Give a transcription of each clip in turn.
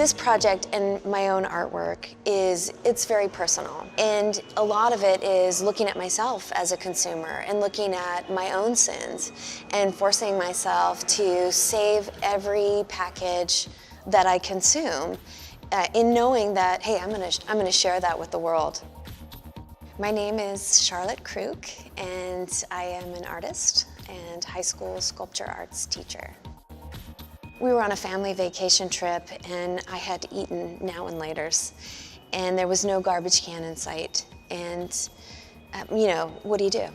This project and my own artwork it's very personal. And a lot of it is looking at myself as a consumer and looking at my own sins and forcing myself to save every package that I consume in knowing that, hey, I'm gonna share that with the world. My name is Charlotte Kruk, and I am an artist and high school sculpture arts teacher. We were on a family vacation trip, and I had eaten Now and Laters, and there was no garbage can in sight. And you know, what do?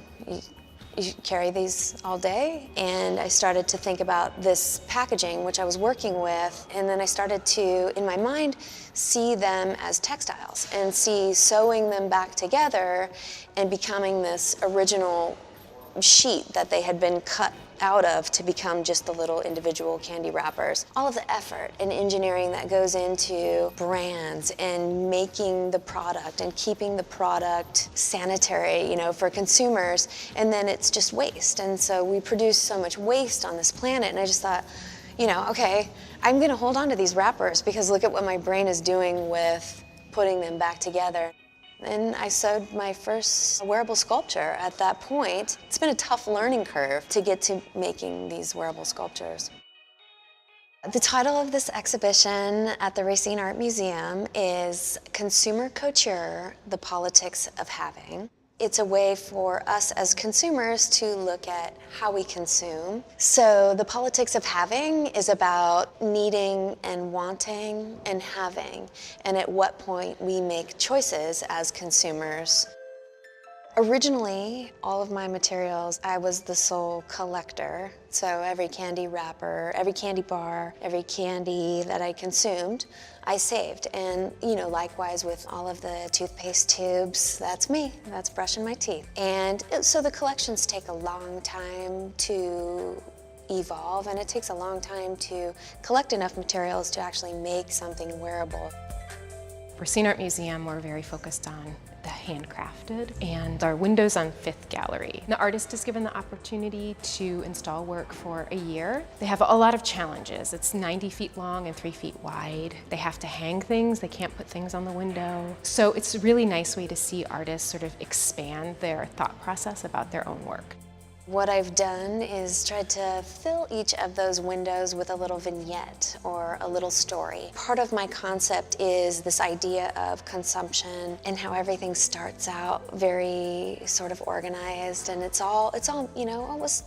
You carry these all day? And I started to think about this packaging, which I was working with, and then I started to, in my mind, see them as textiles and see sewing them back together and becoming this original sheet that they had been cut out of to become just the little individual candy wrappers. All of the effort and engineering that goes into brands and making the product and keeping the product sanitary, you know, for consumers, and then it's just waste. And so we produce so much waste on this planet, and I just thought, you know, okay, I'm gonna hold on to these wrappers because look at what my brain is doing with putting them back together. And I sewed my first wearable sculpture at that point. It's been a tough learning curve to get to making these wearable sculptures. The title of this exhibition at the Racine Art Museum is Consumer Couture, The Politics of Having. It's a way for us as consumers to look at how we consume. So the politics of having is about needing and wanting and having, and at what point we make choices as consumers. Originally, all of my materials, I was the sole collector. So every candy wrapper, every candy bar, every candy that I consumed, I saved. And, you know, likewise with all of the toothpaste tubes, that's me, that's brushing my teeth. And so the collections take a long time to evolve, and it takes a long time to collect enough materials to actually make something wearable. Racine Art Museum, we're very focused on the handcrafted, and our windows on 5th Gallery. The artist is given the opportunity to install work for a year. They have a lot of challenges. It's 90 feet long and 3 feet wide. They have to hang things, they can't put things on the window. So it's a really nice way to see artists sort of expand their thought process about their own work. What I've done is tried to fill each of those windows with a little vignette or a little story. Part of my concept is this idea of consumption and how everything starts out very sort of organized, and it's all, you know, it was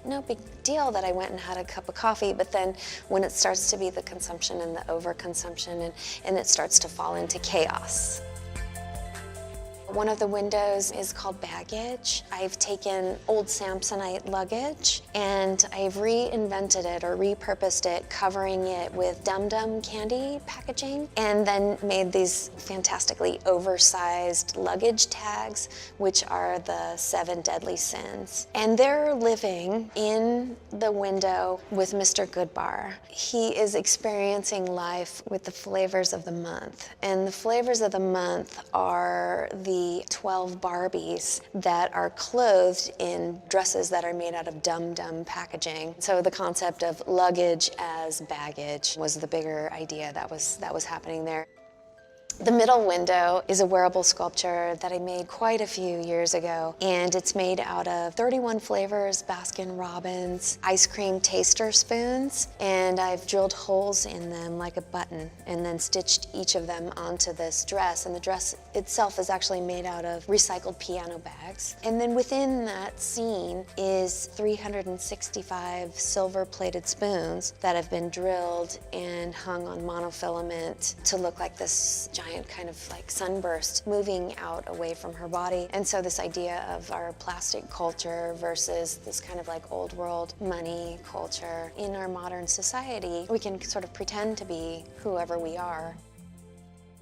no big deal that I went and had a cup of coffee, but then when it starts to be the consumption and the overconsumption and it starts to fall into chaos. One of the windows is called baggage. I've taken old Samsonite luggage and I've reinvented it or repurposed it, covering it with Dum Dum candy packaging, and then made these fantastically oversized luggage tags, which are the 7 deadly sins. And they're living in the window with Mr. Goodbar. He is experiencing life with the flavors of the month. And the flavors of the month are the 12 Barbies that are clothed in dresses that are made out of Dum Dum packaging. So the concept of luggage as baggage was the bigger idea that was happening there. The middle window is a wearable sculpture that I made quite a few years ago, and it's made out of 31 flavors Baskin Robbins ice cream taster spoons, and I've drilled holes in them like a button and then stitched each of them onto this dress, and the dress itself is actually made out of recycled piano bags. And then within that scene is 365 silver-plated spoons that have been drilled and hung on monofilament to look like this giant kind of like sunburst moving out away from her body. And so this idea of our plastic culture versus this kind of like old world money culture in our modern society, we can sort of pretend to be whoever we are.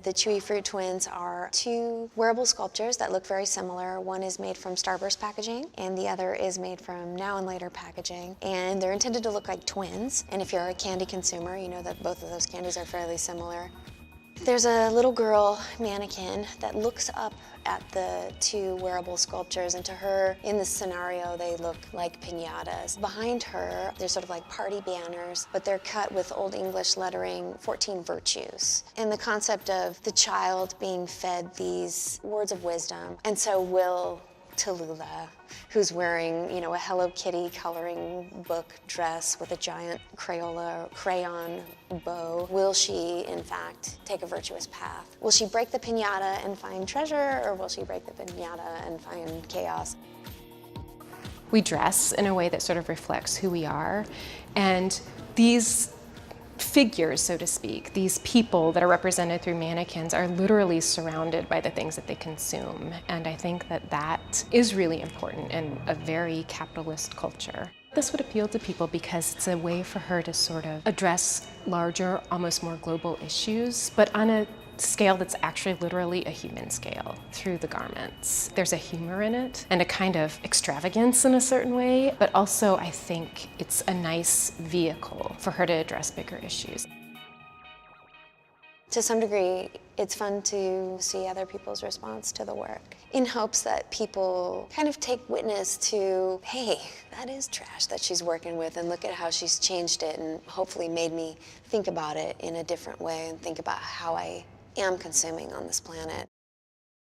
The Chewy Fruit Twins are 2 wearable sculptures that look very similar. One is made from Starburst packaging, and the other is made from Now and Later packaging. And they're intended to look like twins. And if you're a candy consumer, you know that both of those candies are fairly similar. There's a little girl mannequin that looks up at the two wearable sculptures, and to her, in this scenario, they look like piñatas. Behind her, there's sort of like party banners, but they're cut with Old English lettering, 14 virtues. And the concept of the child being fed these words of wisdom. And so will Tallulah, who's wearing, a Hello Kitty coloring book dress with a giant crayon bow, will she, in fact, take a virtuous path? Will she break the piñata and find treasure, or will she break the piñata and find chaos? We dress in a way that sort of reflects who we are, and these figures, so to speak, these people that are represented through mannequins are literally surrounded by the things that they consume. And I think that that is really important in a very capitalist culture. This would appeal to people because it's a way for her to sort of address larger, almost more global issues, but on a scale that's actually literally a human scale through the garments. There's a humor in it and a kind of extravagance in a certain way, but also I think it's a nice vehicle for her to address bigger issues. To some degree, it's fun to see other people's response to the work, in hopes that people kind of take witness to, hey, that is trash that she's working with, and look at how she's changed it, and hopefully made me think about it in a different way and think about how I am consuming on this planet.